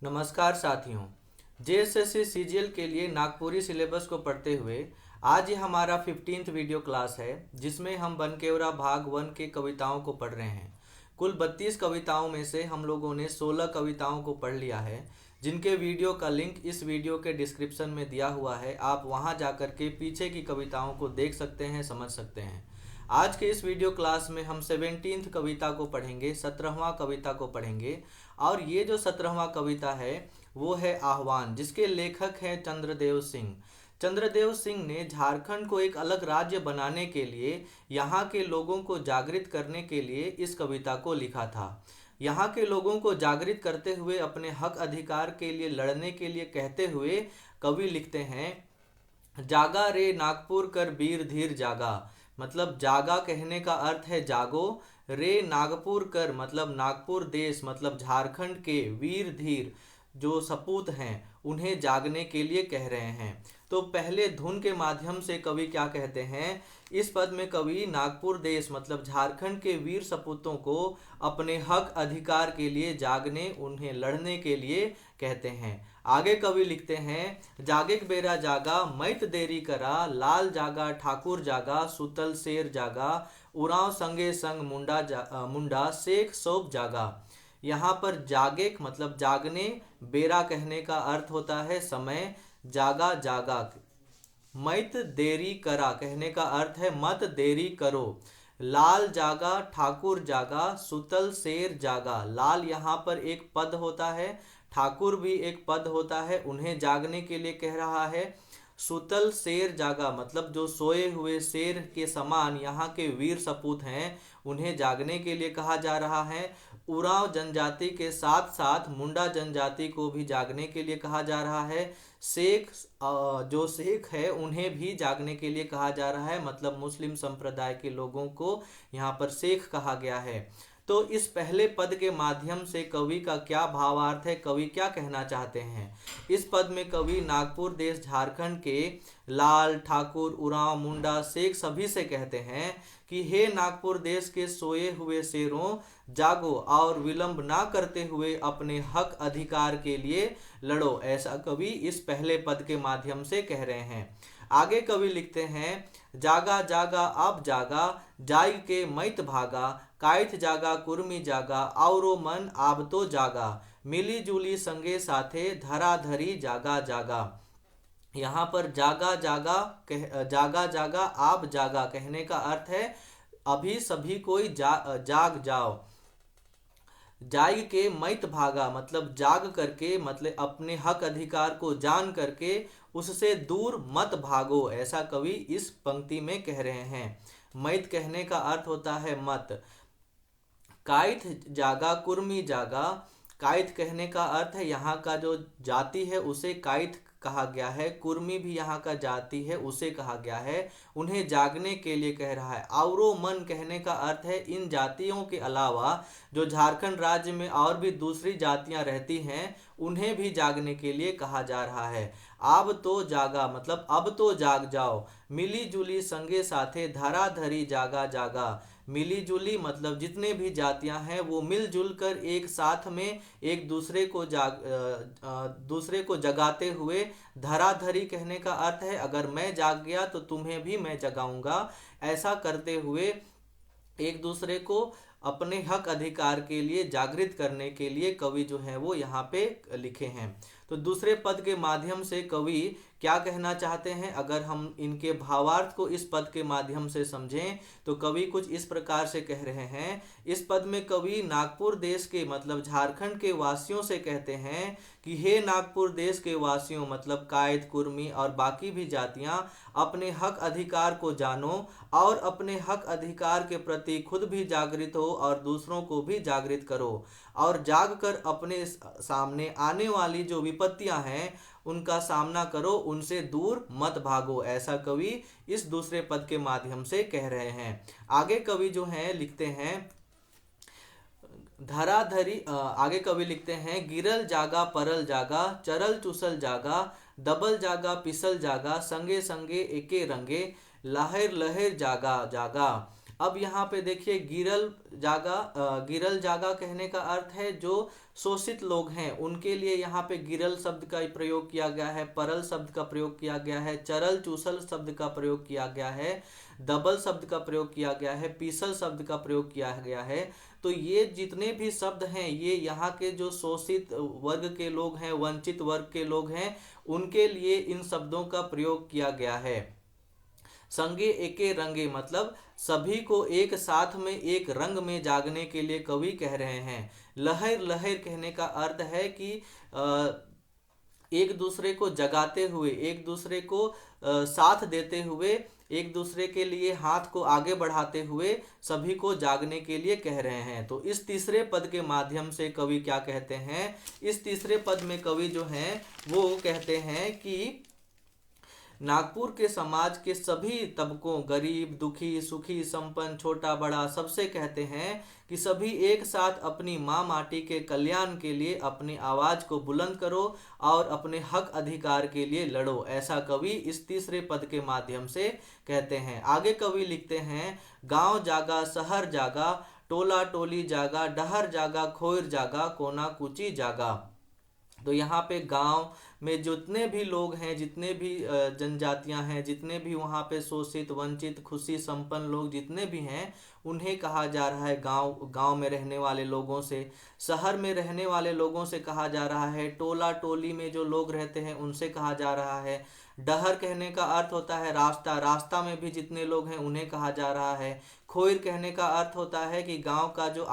नमस्कार साथियों। JSSC CGL के लिए नागपुरी सिलेबस को पढ़ते हुए आज ये हमारा 15th वीडियो क्लास है, जिसमें हम बनकेवरा भाग 1 के कविताओं को पढ़ रहे हैं। कुल 32 कविताओं में से हम लोगों ने 16 कविताओं को पढ़ लिया है, जिनके वीडियो का लिंक इस वीडियो के डिस्क्रिप्शन में दिया हुआ है। आप वहां जाकर के पीछे की कविताओं को देख सकते हैं, समझ सकते हैं। आज के इस वीडियो क्लास में हम 17th कविता को पढ़ेंगे, 17वां कविता को पढ़ेंगे। और ये जो 17वां कविता है वो है आह्वान, जिसके लेखक हैं चंद्रदेव सिंह। चंद्रदेव सिंह ने झारखंड को एक अलग राज्य बनाने के लिए, यहाँ के लोगों को जागृत करने के लिए इस कविता को लिखा था। यहाँ के लोगों को जागृत करते हुए, अपने हक अधिकार के लिए लड़ने के लिए कहते हुए कवि लिखते हैं, जागा रे नागपुर कर वीर धीर जागा। मतलब जागा कहने का अर्थ है जागो, रे नागपुर कर मतलब नागपुर देश मतलब झारखंड के वीर धीर जो सपूत हैं उन्हें जागने के लिए कह रहे हैं। तो पहले धुन के माध्यम से कवि क्या कहते हैं, इस पद में कवि नागपुर देश मतलब झारखंड के वीर सपूतों को अपने हक अधिकार के लिए जागने, उन्हें लड़ने के लिए कहते हैं। आगे कवि लिखते हैं, जागेक बेरा जागा मैत देरी करा, लाल जागा ठाकुर जागा सुतल शेर जागा, उरांव संगे संग मुंडा शेख सौप जागा। यहाँ पर जागेक मतलब जागने, बेरा कहने का अर्थ होता है समय, जागा जागा। मैत देरी करा कहने का अर्थ है मत देरी करो। लाल जागा ठाकुर जागा सुतल शेर जागा। लाल यहाँ पर एक पद होता है, ठाकुर भी एक पद होता है, उन्हें जागने के लिए कह रहा है। सुतल शेर जागा मतलब जो सोए हुए शेर के समान यहाँ के वीर सपूत हैं, उन्हें जागने के लिए कहा जा रहा है। उरांव जनजाति के साथ साथ मुंडा जनजाति को भी जागने के लिए कहा जा रहा है। शेख जो शेख है उन्हें भी जागने के लिए कहा जा रहा है, मतलब मुस्लिम संप्रदाय के लोगों को यहाँ पर शेख कहा गया है। तो इस पहले पद के माध्यम से कवि का क्या भावार्थ है, कवि क्या कहना चाहते हैं। इस पद में कवि नागपुर देश झारखंड के लाल ठाकुर उरांव मुंडा शेख सभी से कहते हैं कि हे नागपुर देश के सोए हुए शेरों, जागो और विलंब ना करते हुए अपने हक अधिकार के लिए लड़ो। ऐसा कवि इस पहले पद के माध्यम से कह रहे हैं। आगे कवि लिखते हैं, जागा जागा अब जागा, जाग के मैत भागा, कायथ जागा कुर्मी जागा, औरो मन आब तो जागा, मिली जुली संगे साथे धराधरी जागा जागा। यहाँ पर जागा जागा जागा जागा आप जागा कहने का अर्थ है अभी सभी कोई जाग जाओ। जाग के मैत भागा मतलब जाग करके, मतलब अपने हक अधिकार को जान करके उससे दूर मत भागो, ऐसा कवि इस पंक्ति में कह रहे हैं। मैत कहने का अर्थ होता है मत। कायथ जागा कुर्मी जागा, कायथ कहने का अर्थ है यहाँ का जो जाति है उसे कायथ कहा गया है, कुर्मी भी यहाँ का जाति है उसे कहा गया है, उन्हें जागने के लिए कह रहा है। औरो मन कहने का अर्थ है इन जातियों के अलावा जो झारखंड राज्य में और भी दूसरी जातियां रहती हैं उन्हें भी जागने के लिए कहा जा रहा है। अब तो जागा मतलब अब तो जाग जाओ, मिली जुली संगे साथे धराधरी जागा जागा। मिली जुली मतलब जितने भी जातियां हैं वो मिलजुल कर एक साथ में एक दूसरे को जगाते हुए, धराधरी कहने का अर्थ है अगर मैं जाग गया तो तुम्हें भी मैं जगाऊंगा, ऐसा करते हुए एक दूसरे को अपने हक अधिकार के लिए जागृत करने के लिए कवि जो है वो यहाँ पे लिखे हैं। तो दूसरे पद के माध्यम से कवि क्या कहना चाहते हैं, अगर हम इनके भावार्थ को इस पद के माध्यम से समझें तो कवि कुछ इस प्रकार से कह रहे हैं। इस पद में कवि नागपुर देश के मतलब झारखंड के वासियों से कहते हैं कि हे नागपुर देश के वासियों मतलब कायथ कुर्मी और बाकी भी जातियां, अपने हक अधिकार को जानो और अपने हक अधिकार के प्रति खुद भी जागृत हो और दूसरों को भी जागृत करो, और जाग कर अपने सामने आने वाली जो विपत्तियां हैं उनका सामना करो, उनसे दूर मत भागो, ऐसा कवि इस दूसरे पद के माध्यम से कह रहे हैं। आगे कवि जो हैं लिखते हैं धराधरी, आगे कवि लिखते हैं, गिरल जागा परल जागा, चरल चुसल जागा, दबल जागा पिसल जागा, संगे संगे एके रंगे, लहर लहर जागा जागा। अब यहाँ पे देखिए गिरल जागा कहने का अर्थ है जो शोषित लोग हैं उनके लिए यहाँ पे गिरल शब्द का प्रयोग किया गया है, परल शब्द का प्रयोग किया गया है, चरल चूसल शब्द का प्रयोग किया गया है, दबल शब्द का प्रयोग किया गया है, पीसल शब्द का प्रयोग किया गया है। तो ये जितने भी शब्द हैं ये यहाँ के जो शोषित वर्ग के लोग हैं, वंचित वर्ग के लोग हैं, उनके लिए इन शब्दों का प्रयोग किया गया है। संगे एके रंगे मतलब सभी को एक साथ में एक रंग में जागने के लिए कवि कह रहे हैं। लहर लहर कहने का अर्थ है कि एक दूसरे को जगाते हुए, एक दूसरे को साथ देते हुए, एक दूसरे के लिए हाथ को आगे बढ़ाते हुए सभी को जागने के लिए कह रहे हैं। तो इस तीसरे पद के माध्यम से कवि क्या कहते हैं, इस तीसरे पद में कवि जो हैं वो कहते हैं कि नागपुर के समाज के सभी तबकों, गरीब, दुखी, सुखी, संपन्न, छोटा बड़ा, सबसे कहते हैं कि सभी एक साथ अपनी माँ माटी के कल्याण के लिए अपनी आवाज को बुलंद करो और अपने हक अधिकार के लिए लड़ो। ऐसा कवि इस तीसरे पद के माध्यम से कहते हैं। आगे कवि लिखते हैं, गांव जागा शहर जागा, टोला टोली जागा, डहर जागा खोर जागा, कोना कुची जागा। तो यहाँ पे गांव में जितने भी लोग हैं, जितने भी जनजातियां हैं, जितने भी वहाँ पे शोषित, वंचित, खुशी, संपन्न लोग जितने भी हैं, उन्हें कहा जा रहा है गांव में रहने वाले लोगों से। शहर में रहने वाले लोगों से कहा जा रहा है। टोला टोली में जो लोग रहते हैं उनसे कहा जा रहा है। डहर कहने का अर्थ होता है रास्ता, रास्ता में भी जितने लोग हैं उन्हें कहा जा रहा है। खोर कहने का अर्थ होता है कि गांव का जो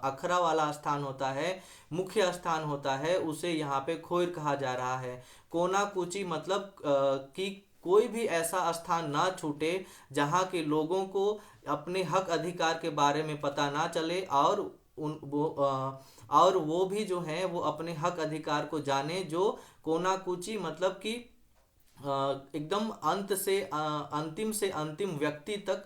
अखरा वाला स्थान होता है, मुख्य स्थान होता है, उसे यहाँ पे खोर कहा जा रहा है। कोना कुची मतलब कि कोई भी ऐसा स्थान ना छूटे जहाँ के लोगों को अपने हक अधिकार के बारे में पता ना चले और वो भी जो है वो अपने हक अधिकार को जाने। जो कोना कुची मतलब कि एकदम अंतिम से अंतिम व्यक्ति तक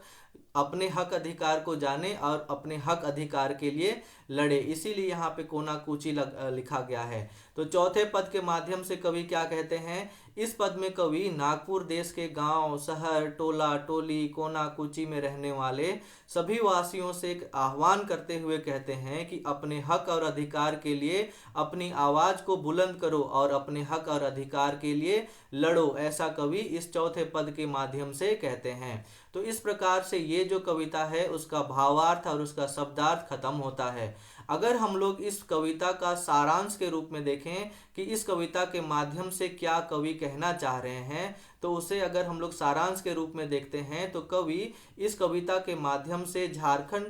अपने हक अधिकार को जाने और अपने हक अधिकार के लिए लड़े, इसीलिए यहाँ पे कोना कुची लिखा गया है। तो चौथे पद के माध्यम से कवि क्या कहते हैं, इस पद में कवि नागपुर देश के गांव, शहर, टोला टोली, कोना कुची में रहने वाले सभी वासियों से एक आह्वान करते हुए कहते हैं कि अपने हक और अधिकार के लिए अपनी आवाज को बुलंद करो और अपने हक और अधिकार के लिए लड़ो। ऐसा कवि इस चौथे पद के माध्यम से कहते हैं। तो इस प्रकार से ये जो कविता है उसका भावार्थ और उसका शब्दार्थ खत्म होता है। अगर हम लोग इस कविता का सारांश के रूप में देखें कि इस कविता के माध्यम से क्या कवि कहना चाह रहे हैं, तो उसे अगर हम लोग सारांश के रूप में देखते हैं तो कवि इस कविता के माध्यम से झारखंड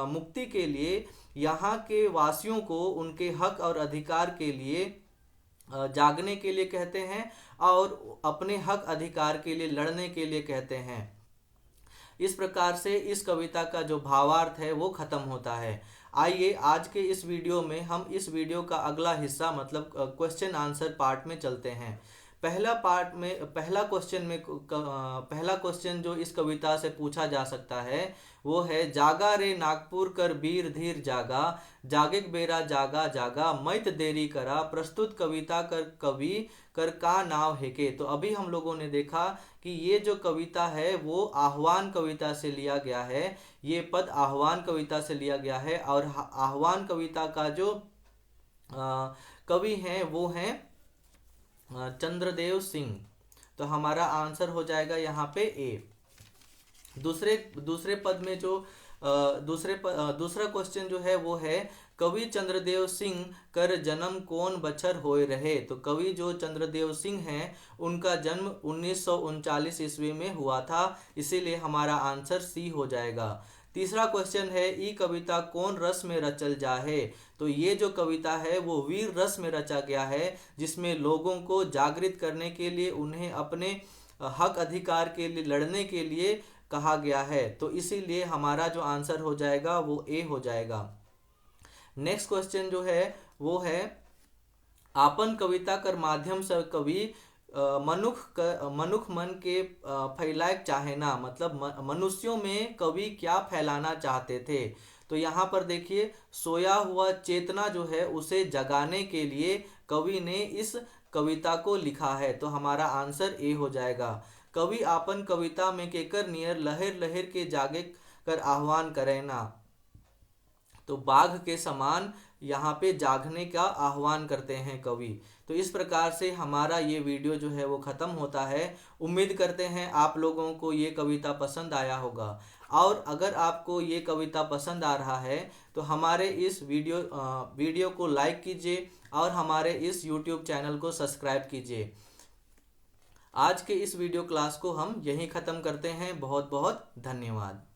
मुक्ति के लिए, यहाँ के वासियों को उनके हक और अधिकार के लिए जागने के लिए कहते हैं और अपने हक अधिकार के लिए लड़ने के लिए कहते हैं। इस प्रकार से इस कविता का जो भावार्थ है वो खत्म होता है। आइए आज के इस वीडियो में हम इस वीडियो का अगला हिस्सा मतलब क्वेश्चन आंसर पार्ट में चलते हैं। पहला क्वेश्चन जो इस कविता से पूछा जा सकता है वो है, जागा रे नागपुर कर वीर धीर जागा, जागे बेरा जागा जागा, मैत देरी करा, प्रस्तुत कविता कर कवि कर का नाव हेके। तो अभी हम लोगों ने देखा कि ये जो कविता है वो आह्वान कविता से लिया गया है। ये पद आह्वान कविता से लिया गया है और आह्वान कविता का जो कवि हैं वो हैं चंद्रदेव सिंह। तो हमारा आंसर हो जाएगा यहाँ पे ए। दूसरे पद में जो दूसरा क्वेश्चन जो है वो है, कवि चंद्रदेव सिंह कर जन्म कौन बछर होए रहे। तो कवि जो चंद्रदेव सिंह हैं उनका जन्म 1939 ईस्वी में हुआ था, इसीलिए हमारा आंसर सी हो जाएगा। तीसरा क्वेश्चन है, ई कविता कौन रस में रचल जाहे। तो ये जो कविता है वो वीर रस में रचा गया है, जिसमें लोगों को जागृत करने के लिए, उन्हें अपने हक अधिकार के लिए लड़ने के लिए कहा गया है। तो इसीलिए हमारा जो आंसर हो जाएगा वो ए हो जाएगा। नेक्स्ट क्वेश्चन जो है वो है, आपन कविता कर माध्यम से कवि मनुख मन के फैलाए चाहे ना, मतलब मनुष्यों में कवि क्या फैलाना चाहते थे। तो यहाँ पर देखिए, सोया हुआ चेतना जो है उसे जगाने के लिए कवि ने इस कविता को लिखा है। तो हमारा आंसर ए हो जाएगा। कवि आपन कविता में केकर नियर लहर लहर के जागे कर आह्वान करे ना। तो बाघ के समान यहाँ पे जागने का आह्वान करते हैं कवि। तो इस प्रकार से हमारा ये वीडियो जो है वो ख़त्म होता है। उम्मीद करते हैं आप लोगों को ये कविता पसंद आया होगा। और अगर आपको ये कविता पसंद आ रहा है तो हमारे इस वीडियो को लाइक कीजिए और हमारे इस यूट्यूब चैनल को सब्सक्राइब कीजिए। आज के इस वीडियो क्लास को हम यहीं ख़त्म करते हैं। बहुत बहुत धन्यवाद।